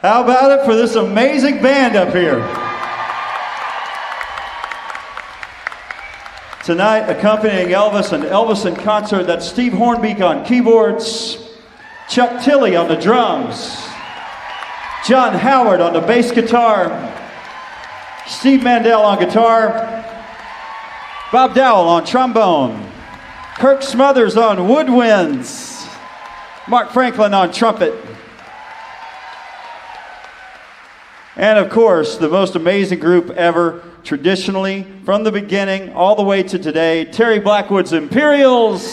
How about it for this amazing band up here? Tonight, accompanying Elvis, an Elvis in concert, that's Steve Hornbeak on keyboards, Chuck Tilley on the drums, John Howard on the bass guitar, Steve Mandel on guitar, Bob Dowell on trombone, Kirk Smothers on woodwinds, Mark Franklin on trumpet, and of course, the most amazing group ever, traditionally, from the beginning all the way to today, Terry Blackwood's Imperials,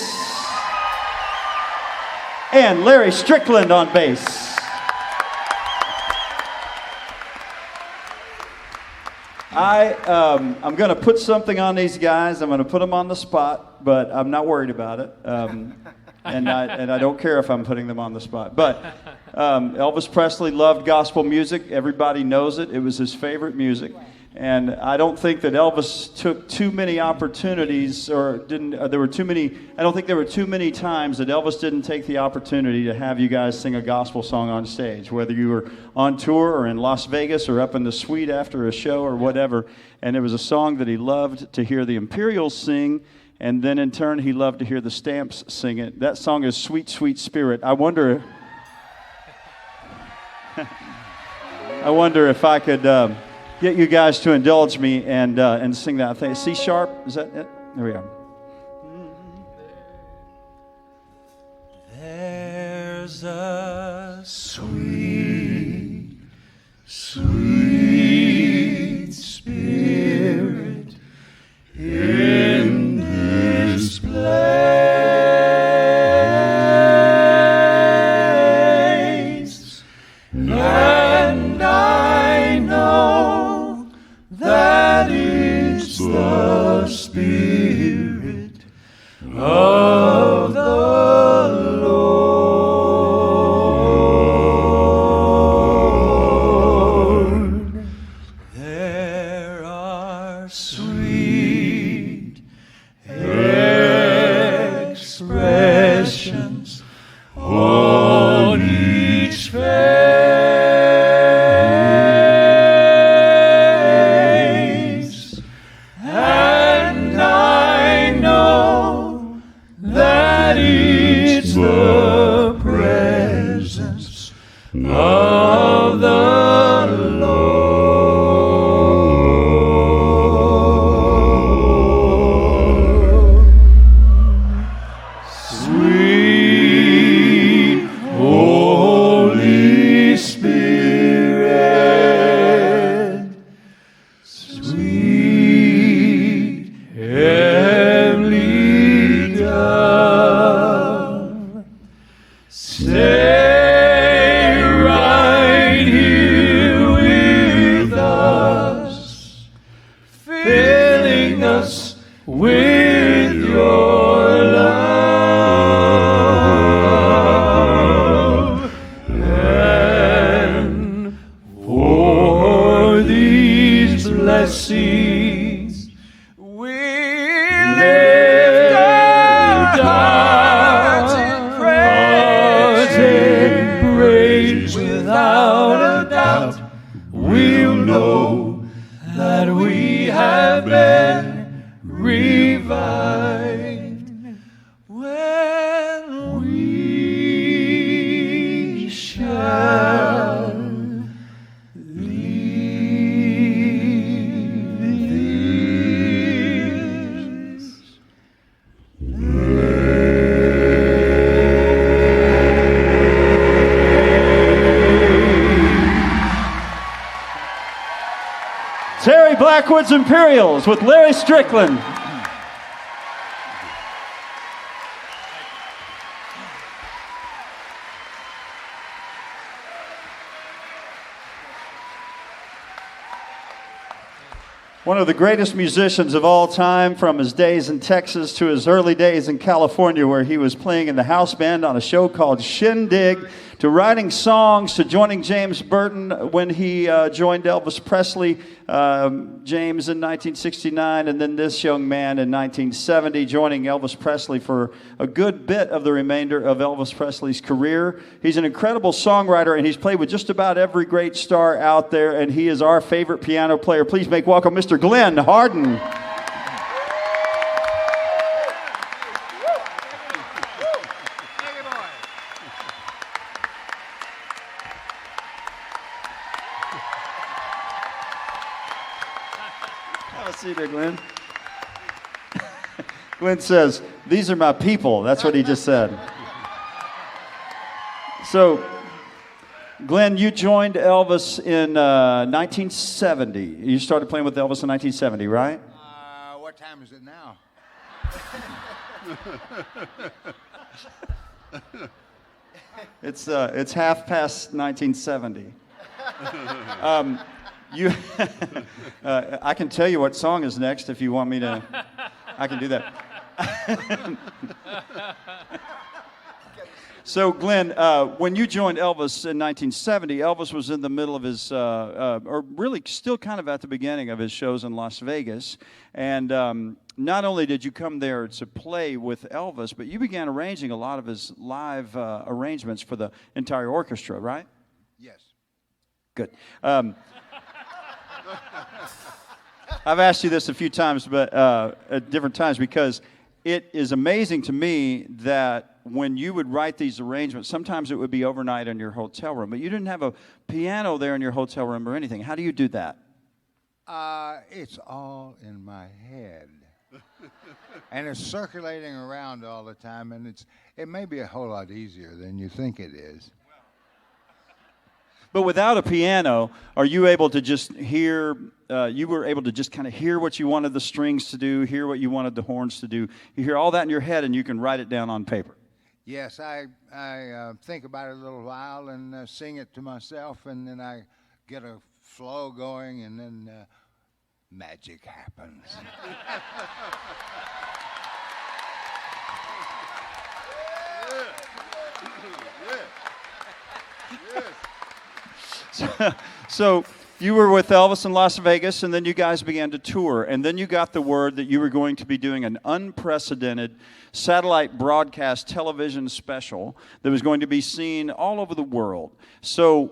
and Larry Strickland on bass. I'm going to put something on these guys. I'm going to put them on the spot, but I'm not worried about it. And I don't care if I'm putting them on the spot. But Elvis Presley loved gospel music. Everybody knows it. It was his favorite music. And I don't think that Elvis took too many opportunities or didn't, I don't think there were too many times that Elvis didn't take the opportunity to have you guys sing a gospel song on stage, whether you were on tour or in Las Vegas or up in the suite after a show or whatever. And it was a song that he loved to hear the Imperials sing. And then in turn, he loved to hear the Stamps sing it. That song is Sweet, Sweet Spirit. I wonder if I could get you guys to indulge me and sing that. I think C sharp, is that it? There we go. There's a sweet, sweet spirit in this place, and I know that it's the Spirit of the Lord. There are sweet expressions on each face, and I know that it's the presence of the Lord. Sweet Holy Spirit, sweet heavenly dove, stay right here with us, filling us with your love. And for these blessings, we lift our hearts in praise. Without a doubt, we'll know that we have been revived when we shall leave this Terry Blackwood's Imperials with Larry Strickland. One of the greatest musicians of all time, from his days in Texas to his early days in California, where he was playing in the house band on a show called Shindig, to writing songs, to joining James Burton when he joined Elvis Presley, James in 1969, and then this young man in 1970, joining Elvis Presley for a good bit of the remainder of Elvis Presley's career. He's an incredible songwriter, and he's played with just about every great star out there, and he is our favorite piano player. Please make welcome Mr. Glenn Hardin. Have a seat there, Glenn. Glenn says, "These are my people." That's what he just said. So, Glenn, you joined Elvis in 1970. You started playing with Elvis in 1970, right? What time is it now? It's half past 1970. I can tell you what song is next if you want me to. I can do that. So, Glenn, when you joined Elvis in 1970, Elvis was in the middle of his, or really still kind of at the beginning of his shows in Las Vegas. And not only did you come there to play with Elvis, but you began arranging a lot of his live arrangements for the entire orchestra, right? Yes. Good. I've asked you this a few times, but at different times, because it is amazing to me that when you would write these arrangements, sometimes it would be overnight in your hotel room, but you didn't have a piano there in your hotel room or anything. How do you do that? It's all in my head. And it's circulating around all the time, and it may be a whole lot easier than you think it is. But without a piano, are you able to just hear, you were able to just kind of hear what you wanted the strings to do, hear what you wanted the horns to do. You hear all that in your head, and you can write it down on paper. Yes, I think about it a little while and sing it to myself, and then I get a flow going, and then magic happens. So you were with Elvis in Las Vegas, and then you guys began to tour, and then you got the word that you were going to be doing an unprecedented satellite broadcast television special that was going to be seen all over the world. So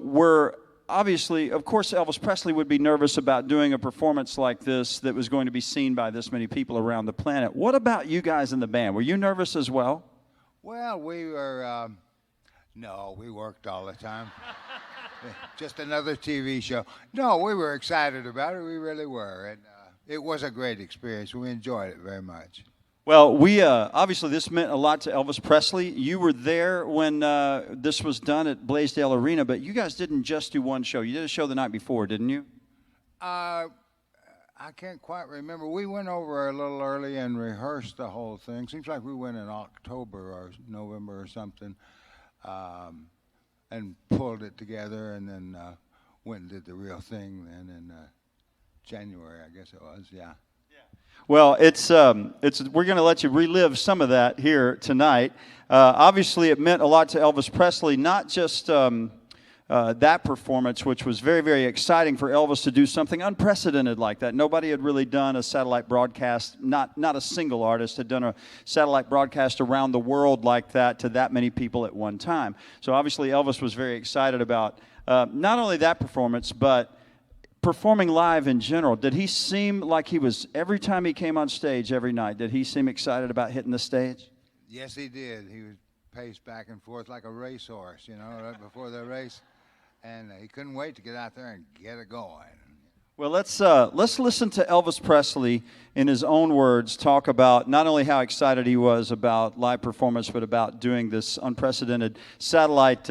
obviously, of course, Elvis Presley would be nervous about doing a performance like this that was going to be seen by this many people around the planet. What about you guys in the band? Were you nervous as well? Well, we were, no, we worked all the time. Just another TV show. No, we were excited about it. We really were. And it was a great experience. We enjoyed it very much. Well, obviously this meant a lot to Elvis Presley. You were there when this was done at Blaisdell Arena, but you guys didn't just do one show. You did a show the night before, didn't you? I can't quite remember. We went over a little early and rehearsed the whole thing. Seems like we went in October or November or something. And pulled it together, and then went and did the real thing then in January, I guess it was, yeah. Well, we're going to let you relive some of that here tonight. Obviously, it meant a lot to Elvis Presley, not just that performance, which was very, very exciting for Elvis to do something unprecedented like that. Nobody had really done a satellite broadcast, not a single artist had done a satellite broadcast around the world like that to that many people at one time. So obviously Elvis was very excited about not only that performance, but performing live in general. Did he seem like he was, every time he came on stage every night, did he seem excited about hitting the stage? Yes, he did. He would pace back and forth like a racehorse, right before the race. And he couldn't wait to get out there and get it going. Well, let's listen to Elvis Presley in his own words talk about not only how excited he was about live performance, but about doing this unprecedented satellite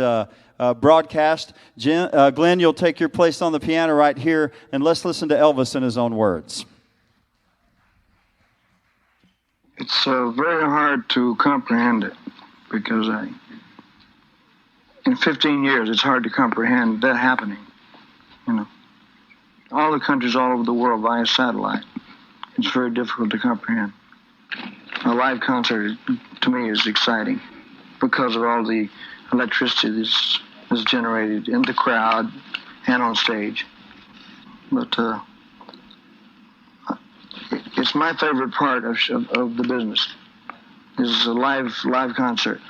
broadcast. Glenn, you'll take your place on the piano right here, and let's listen to Elvis in his own words. It's very hard to comprehend it because in 15 years, it's hard to comprehend that happening, all the countries all over the world via satellite. It's very difficult to comprehend. A live concert, to me, is exciting because of all the electricity that's generated in the crowd and on stage. But it's my favorite part of the business, is a live concert.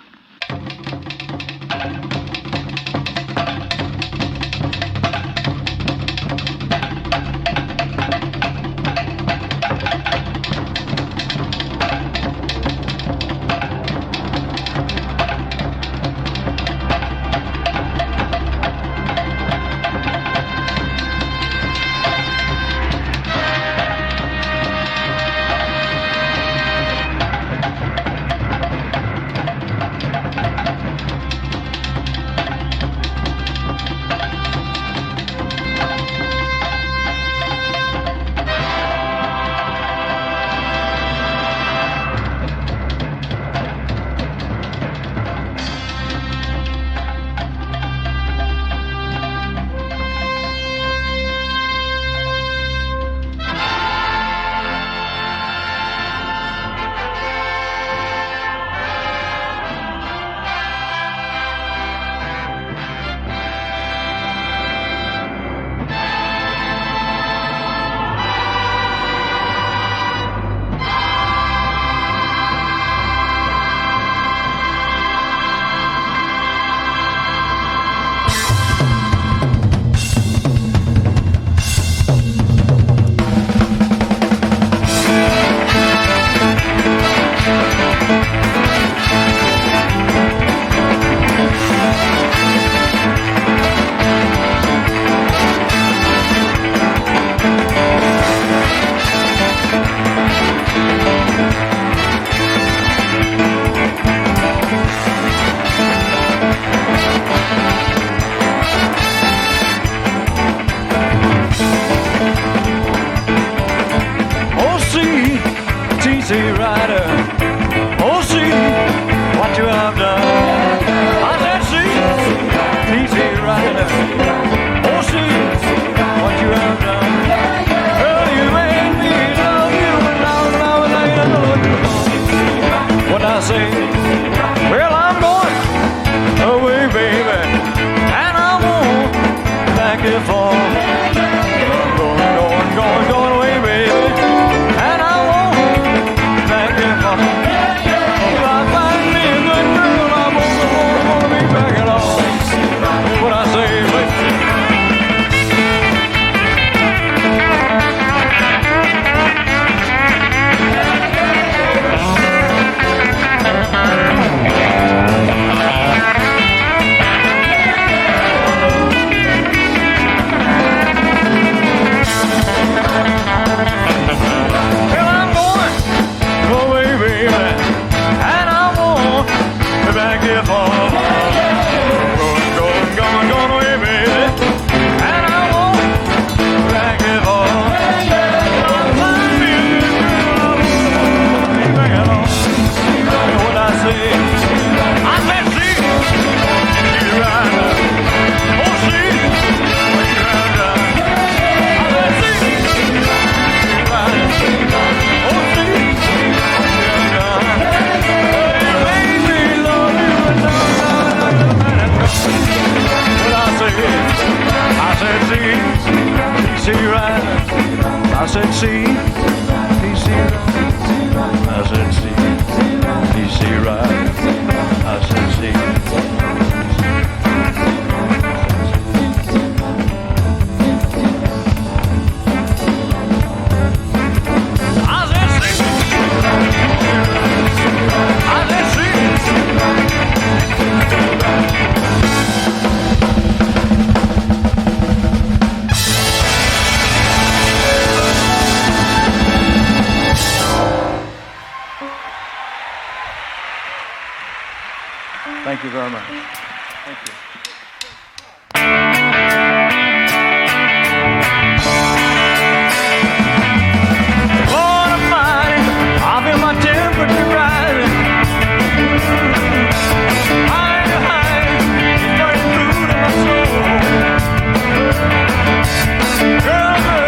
Thank you very much. Thank you. Lord Almighty, I feel my temperature rising. Higher, higher, it's burning through to my soul. Girl,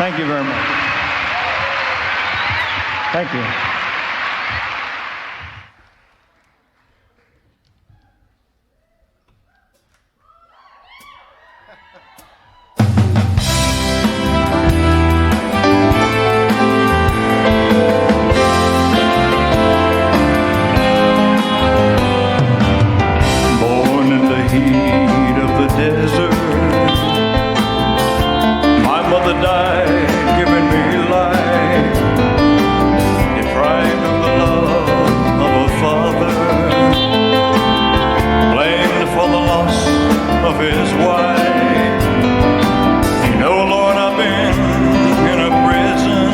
Thank you very much. Thank you. Born in the heat of the desert, my mother died giving me life, deprived of the love of a father, blamed for the loss of his wife. You know, Lord, I've been in a prison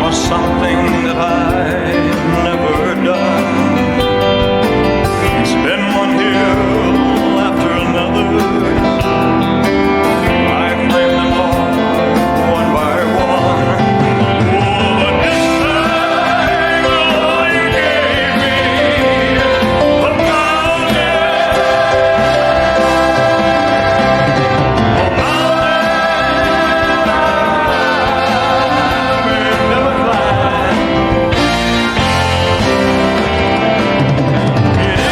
for something that I've never done. It's been one hill after another. I claim them all, one by one. Oh, but this time, all you gave me a mountain. A mountain I may never climb. It is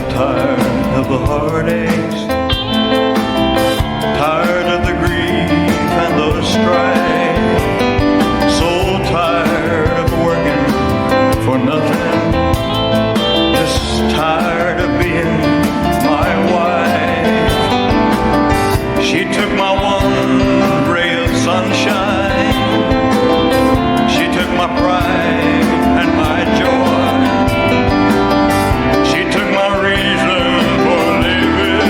tired of the heartaches, tired of the grief and the strife, so tired of working for nothing, just tired of being my wife. She took my one ray of sunshine, she took my pride and my joy. She took my reason for living.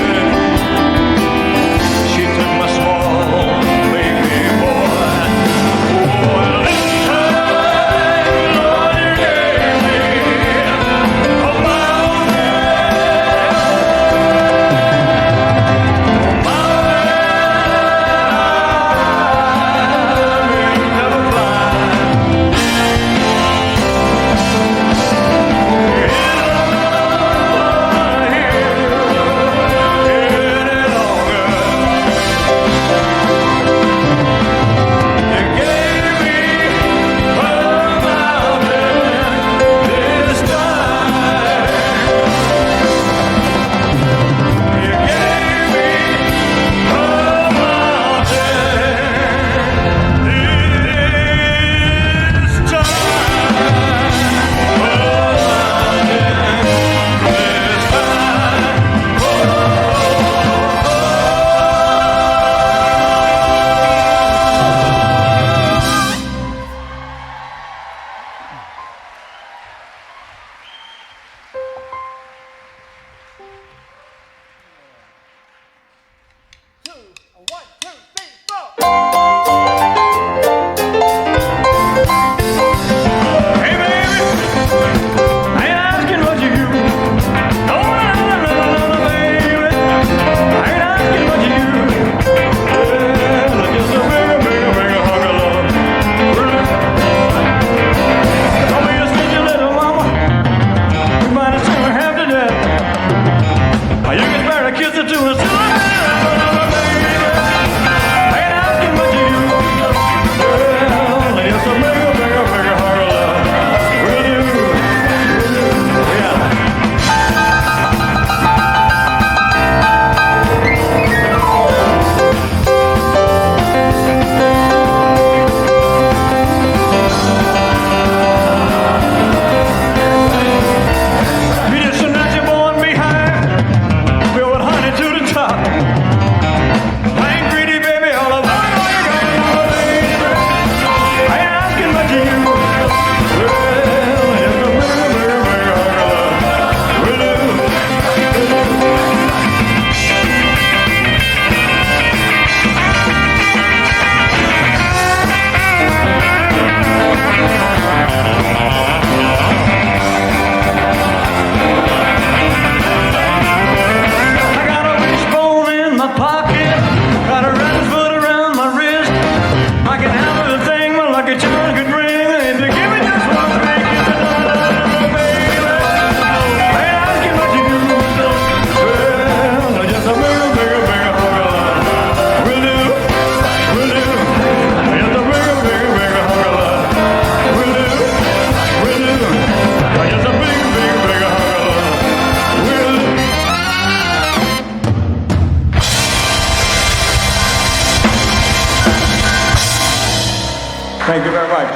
Thank you very much.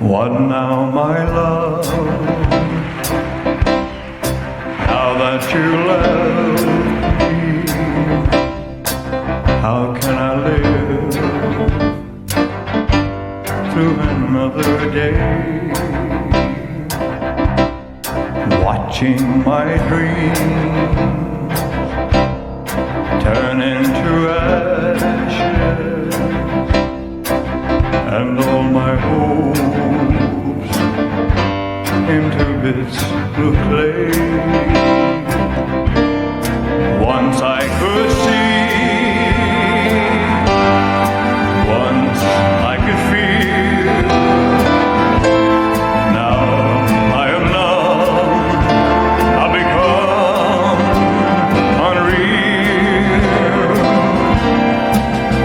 What now, my love? Now that you left me, how can I live through another day? Watching my dreams turn into ashes, and all my hopes into bits of clay. Once I could see, once I could feel. Now I am numb, I've become unreal.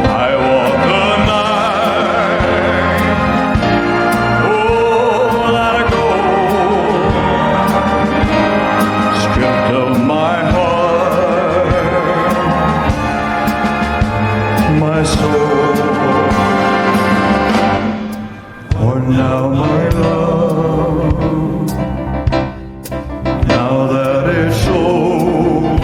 I walk the night, oh, let it go, stripped of my heart, my soul. For now, my love, now that it's over,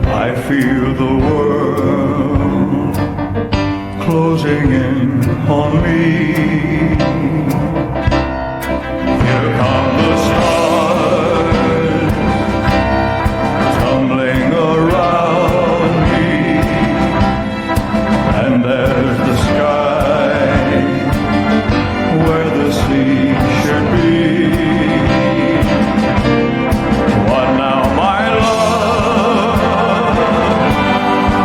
I feel the world closing in on me. Here come the stars tumbling around me, and there's the sky where the sea should be. What now, my love?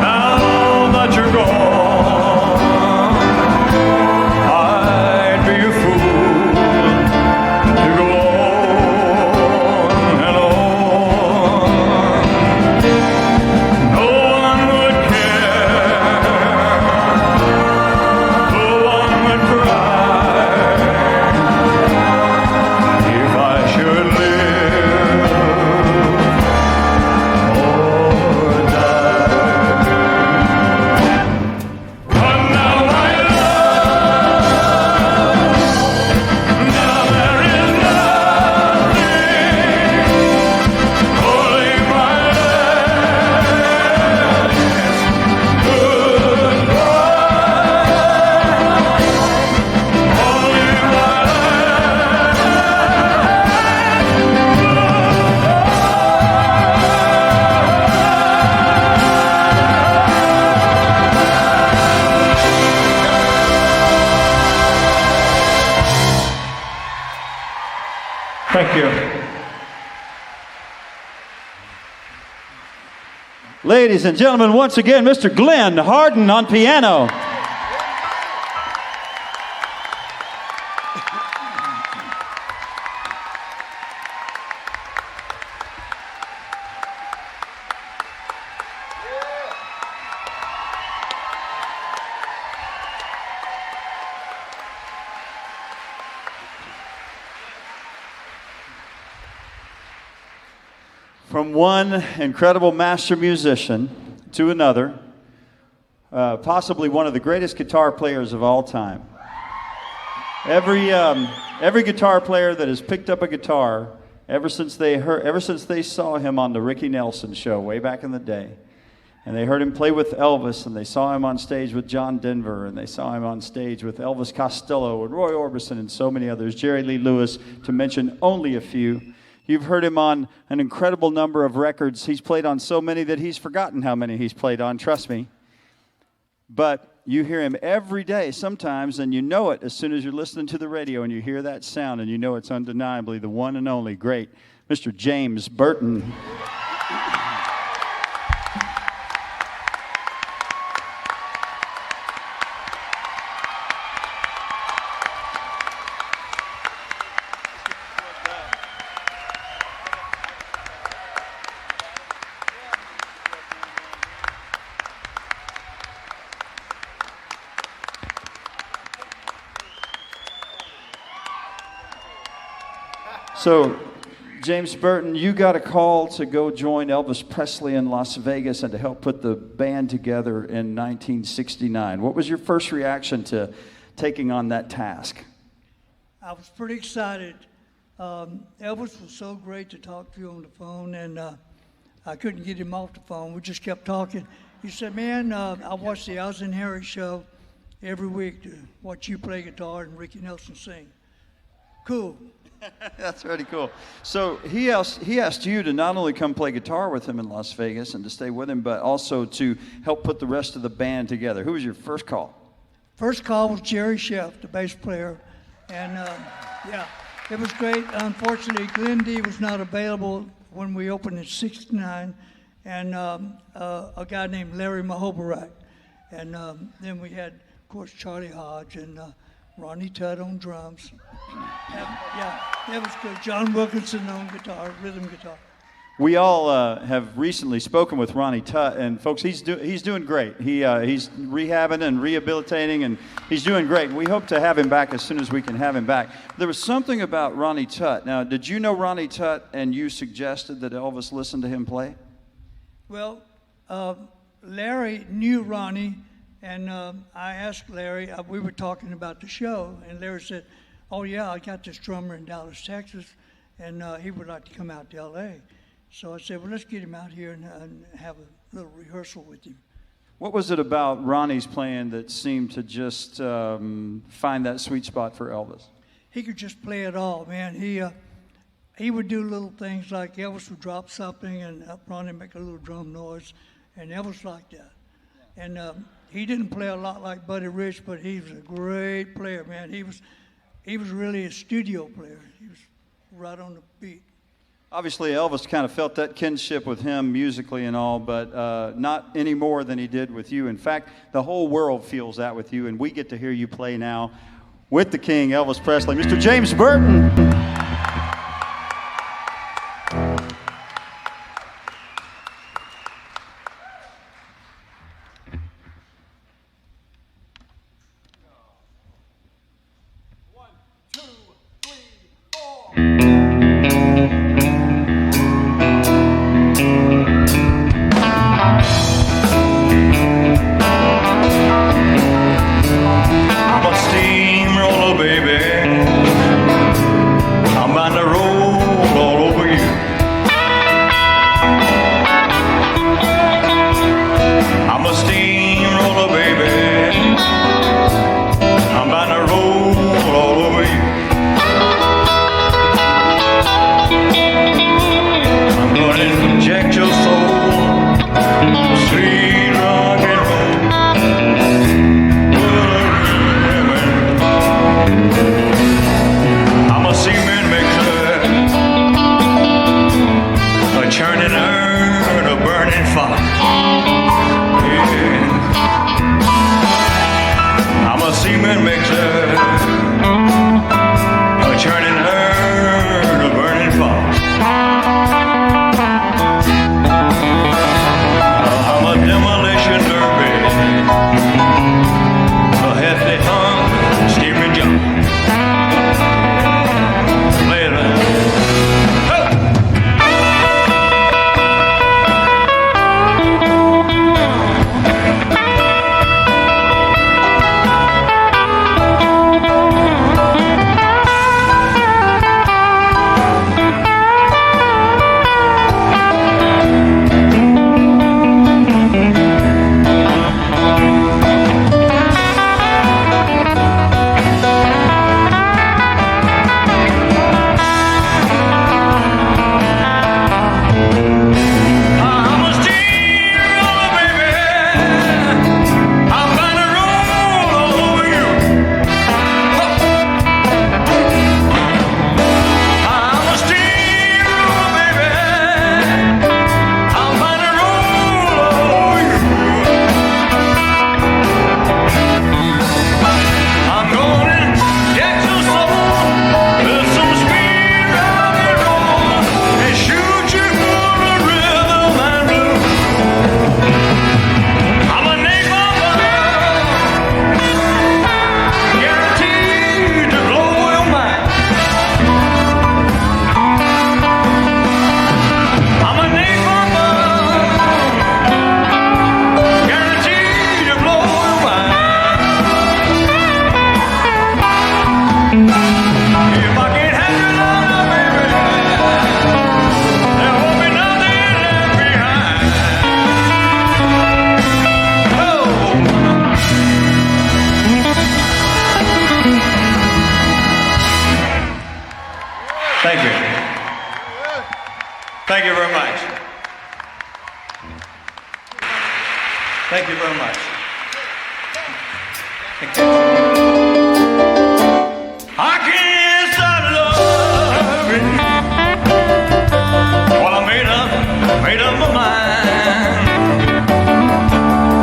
Now that you're gone, I'd be a fool to go on and on. No one would care, no one would cry if I should live or die. But now, my love, now there is nothing holding my legs. Goodbye, holding my Thank you. Ladies and gentlemen, once again, Mr. Glenn Hardin on piano. From one incredible master musician to another, possibly one of the greatest guitar players of all time. Every guitar player that has picked up a guitar ever since they saw him on the Ricky Nelson show way back in the day, and they heard him play with Elvis, and they saw him on stage with John Denver, and they saw him on stage with Elvis Costello and Roy Orbison and so many others, Jerry Lee Lewis, to mention only a few. You've heard him on an incredible number of records. He's played on so many that he's forgotten how many he's played on, trust me. But you hear him every day sometimes, and you know it as soon as you're listening to the radio and you hear that sound, and you know it's undeniably the one and only great Mr. James Burton. So, James Burton, you got a call to go join Elvis Presley in Las Vegas and to help put the band together in 1969. What was your first reaction to taking on that task? I was pretty excited. Elvis was so great to talk to on the phone, and I couldn't get him off the phone. We just kept talking. He said, man, I watch the Oz and Harry show every week to watch you play guitar and Ricky Nelson sing. Cool. That's pretty cool. So he asked you to not only come play guitar with him in Las Vegas and to stay with him, but also to help put the rest of the band together. Who was your first call? First call was Jerry Sheff, the bass player, and yeah, it was great. Unfortunately, Glenn D was not available when we opened in '69, and a guy named Larry Mahobarak, and then we had, of course, Charlie Hodge and Ronnie Tutt on drums. Yeah, that was good. John Wilkinson on guitar, rhythm guitar. We all have recently spoken with Ronnie Tutt, and folks, he's doing great. He's rehabbing and rehabilitating, and he's doing great. We hope to have him back as soon as we can have him back. There was something about Ronnie Tutt. Now, did you know Ronnie Tutt, and you suggested that Elvis listen to him play? Well, Larry knew Ronnie, and I asked Larry. We were talking about the show, and Larry said, "Oh yeah, I got this drummer in Dallas, Texas, and he would like to come out to L.A." So I said, well, let's get him out here and have a little rehearsal with him. What was it about Ronnie's playing that seemed to just find that sweet spot for Elvis? He could just play it all, man. He would do little things like Elvis would drop something and Ronnie make a little drum noise, and Elvis liked that. And he didn't play a lot like Buddy Rich, but he was a great player, man. He was really a studio player. He was right on the beat. Obviously, Elvis kind of felt that kinship with him musically and all, but not any more than he did with you. In fact, the whole world feels that with you, and we get to hear you play now with the King, Elvis Presley, Mr. James Burton. Thank you very much. Thank you very much. Thank you. I can't stop loving. Well, I made up my mind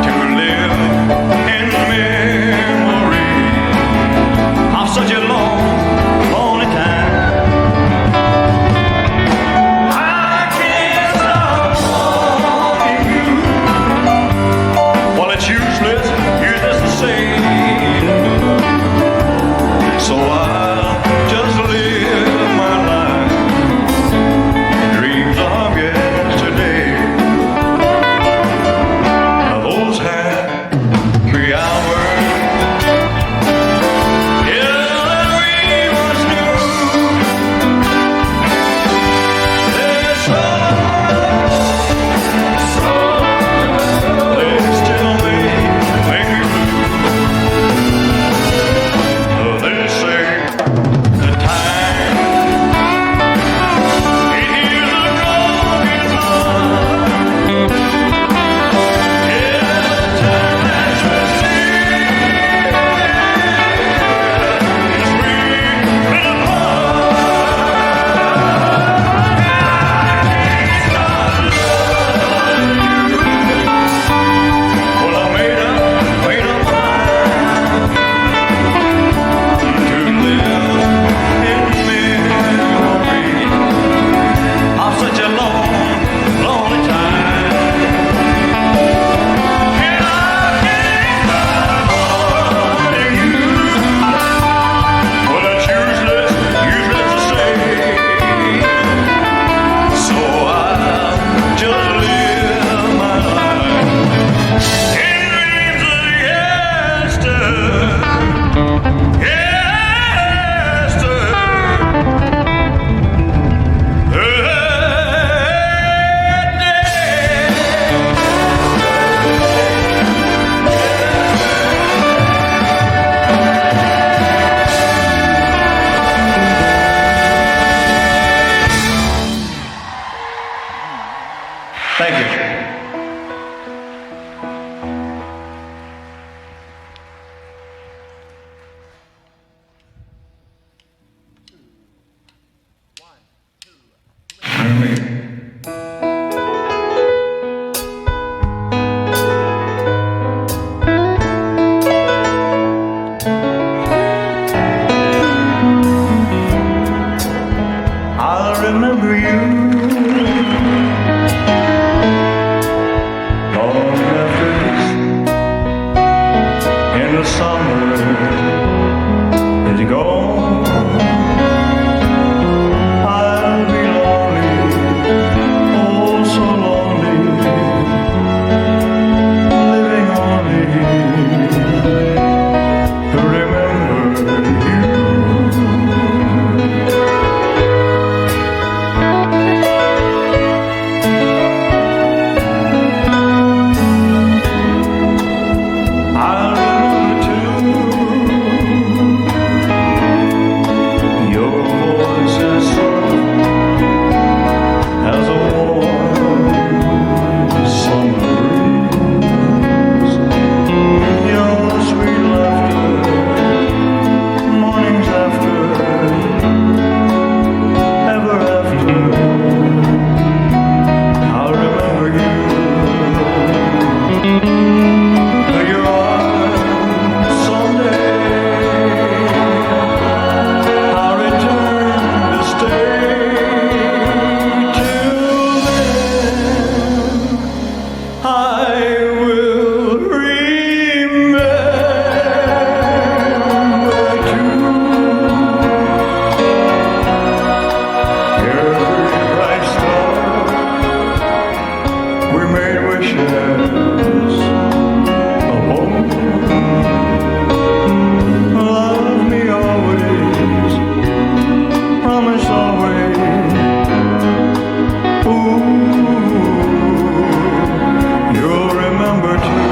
to live in memory of such a long, lonely time. I can't stop wanting you. Well, it's useless to say. So I'll just live my life, dreams of yesterday. Now those happy hours, yeah, that we once knew. They're so they still make me blue. They say the time it heals a broken heart. Yeah, the time that's received is we've been apart. Well, I made up my mind to live in memory of such a long, lonely time. And I can't stop wanting you. Well, that's useless to say. So I'll just live my life in dreams of Thank you. I'll remember you long after this. In the summer is gone, I'll be lonely, oh so lonely, living only to remember you. I'll remember too your voice as soft as a warm summer breeze. Your sweet laughter, mornings after, ever after. I'll remember you. Your arms someday, I'll return to stay. Till then, I will remember too. Every bright star we made wishes upon. Love me always, promise always. Ooh, you'll remember too.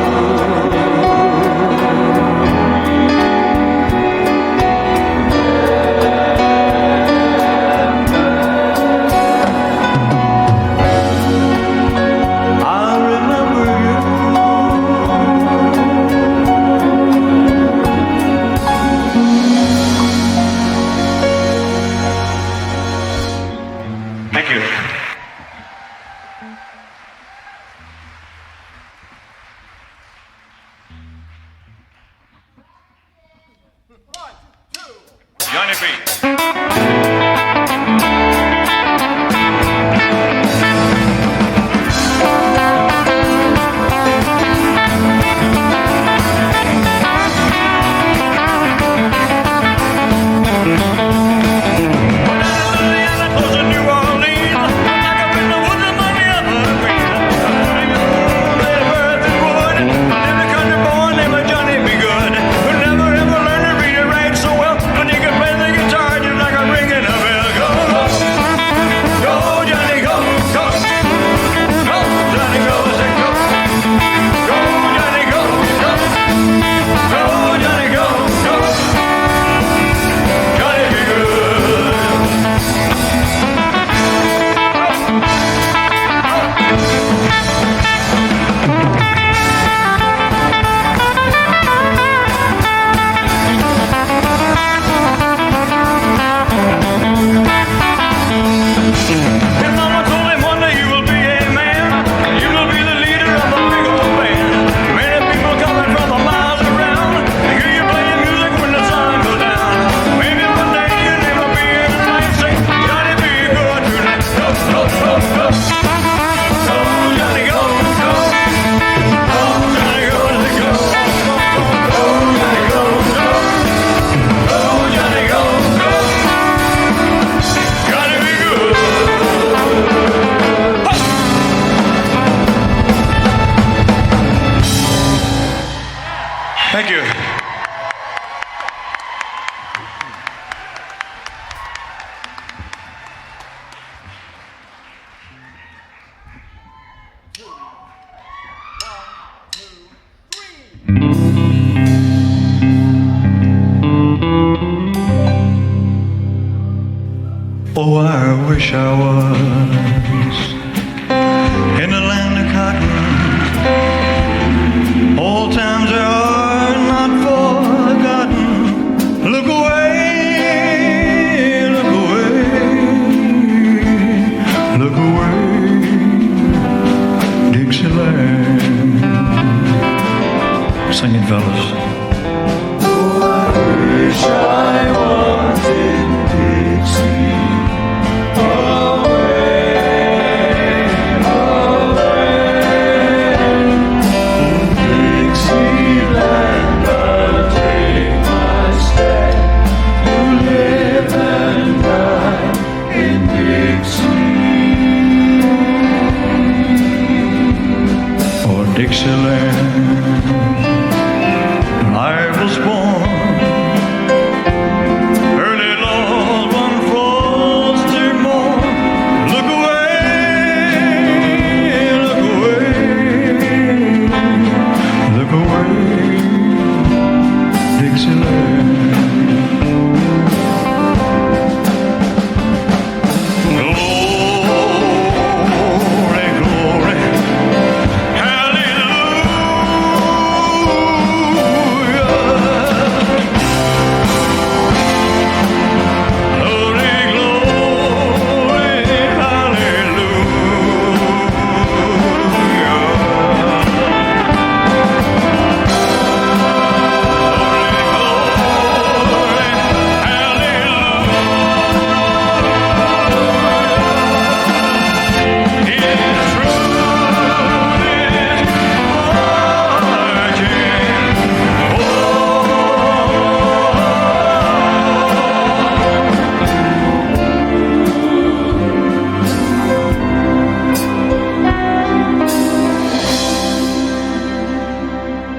Oh, I wish I was in the land of cotton. Old times are not forgotten. Look away, look away, look away, Dixieland. Sing it, fellas. Oh, I wish I was in Dixie. Dixieland, I was born early Lord, one frosty morn. Look away, look away, look away, Dixieland. Glory, glory.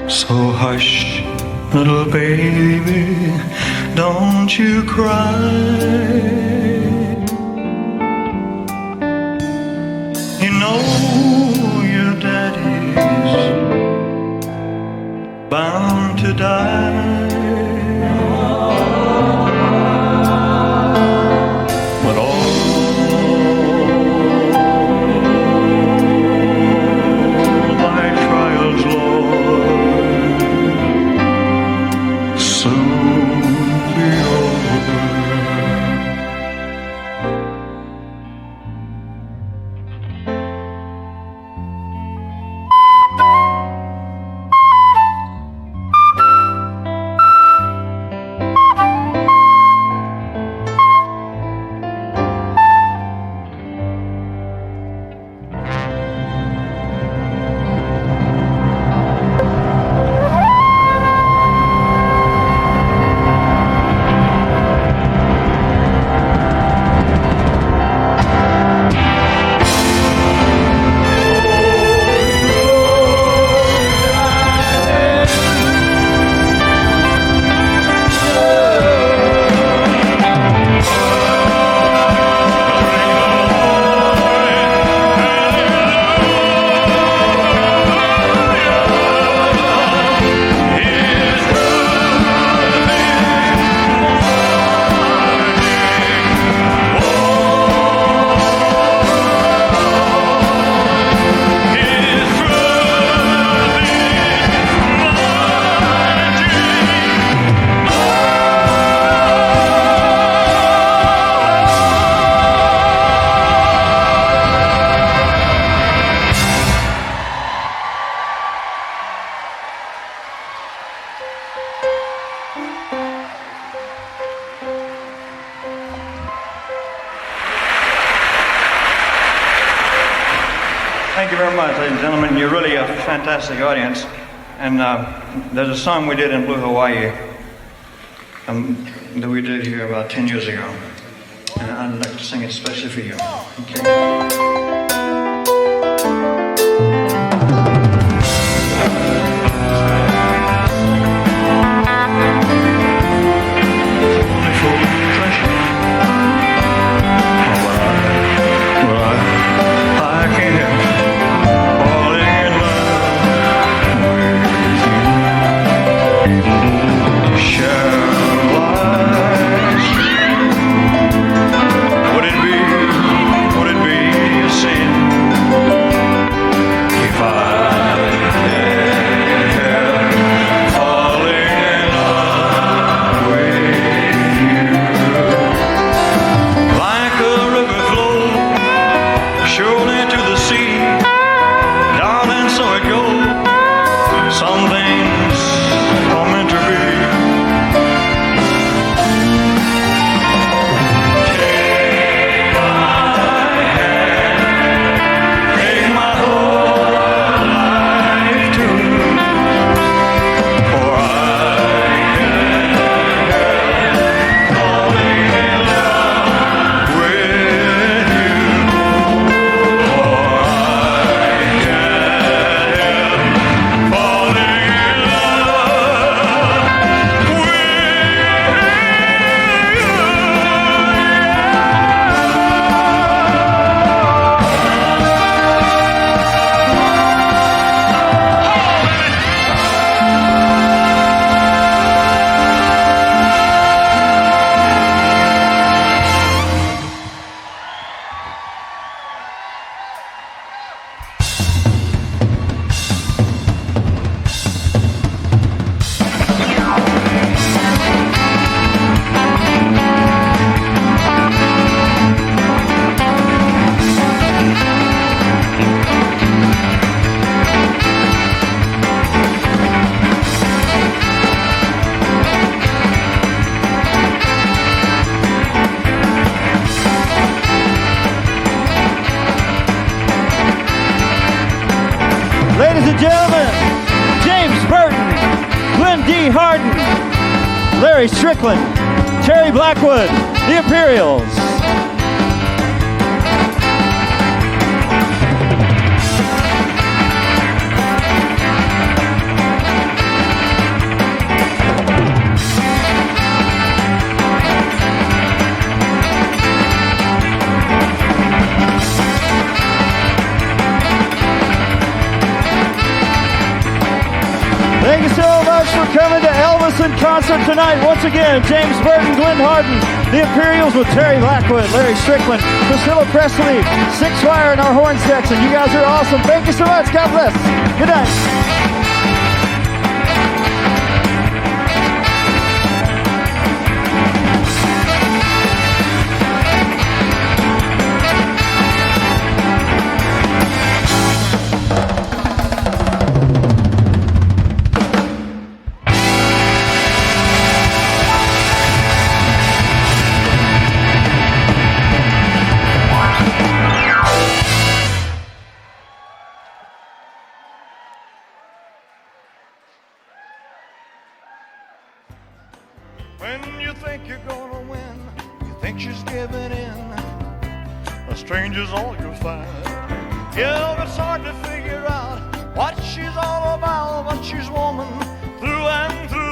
So hush, little baby, don't you cry. You know your daddy's bound to die. But all my trials, Lord, soon be over. Thank you very much, ladies and gentlemen. You're really a fantastic audience. And there's a song we did in Blue Hawaii that we did here about 10 years ago. And I'd like to sing it especially for you. Okay. I can't help Ladies and gentlemen, James Burton, Glenn D. Hardin, Larry Strickland, Terry Blackwood, the Imperials. Thank you so much for coming to Elvis in concert tonight. Once again, James Burton, Glenn Hardin, the Imperials with Terry Blackwood, Larry Strickland, Priscilla Presley, Six Fire in our horn section. You guys are awesome. Thank you so much. God bless. Good night. When you think you're gonna win, you think she's giving in. A stranger's all you'll find. Yeah, it's hard to figure out what she's all about, but she's woman through and through.